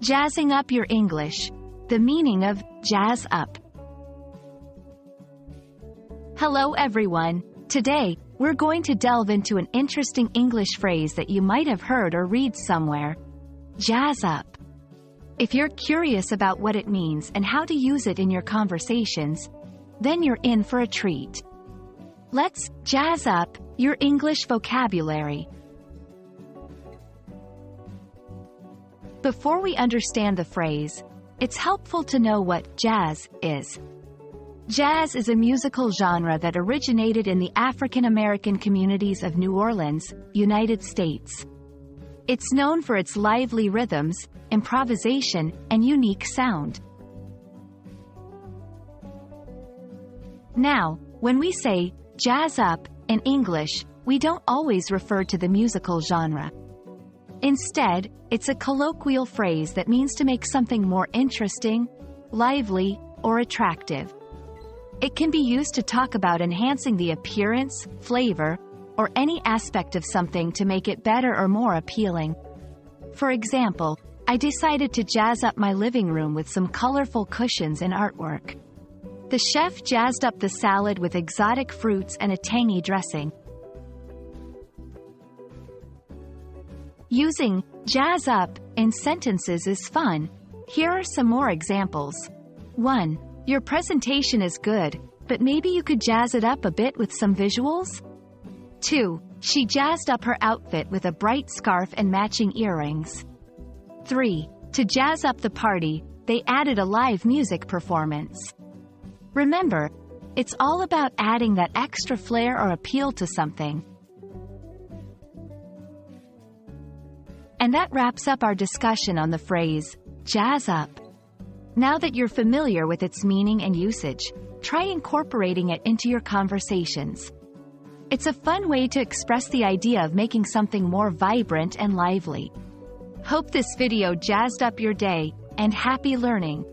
Jazzing up your English. The meaning of jazz up. Hello everyone. Today, we're going to delve into an interesting English phrase that you might have heard or read somewhere. Jazz up. If you're curious about what it means and how to use it in your conversations, then you're in for a treat. Let's jazz up your English vocabulary. Before we understand the phrase, it's helpful to know what jazz is. Jazz is a musical genre that originated in the African American communities of New Orleans, United States. It's known for its lively rhythms, improvisation, and unique sound. Now, when we say jazz up in English, we don't always refer to the musical genre. Instead, it's a colloquial phrase that means to make something more interesting, lively, or attractive. It can be used to talk about enhancing the appearance, flavor, or any aspect of something to make it better or more appealing. For example, I decided to jazz up my living room with some colorful cushions and artwork. The chef jazzed up the salad with exotic fruits and a tangy dressing. Using jazz up in sentences is fun. Here are some more examples. 1. Your presentation is good, but maybe you could jazz it up a bit with some visuals? 2. She jazzed up her outfit with a bright scarf and matching earrings. 3. To jazz up the party, they added a live music performance. Remember, it's all about adding that extra flair or appeal to something. And that wraps up our discussion on the phrase, jazz up. Now that you're familiar with its meaning and usage, try incorporating it into your conversations. It's a fun way to express the idea of making something more vibrant and lively. Hope this video jazzed up your day, and happy learning!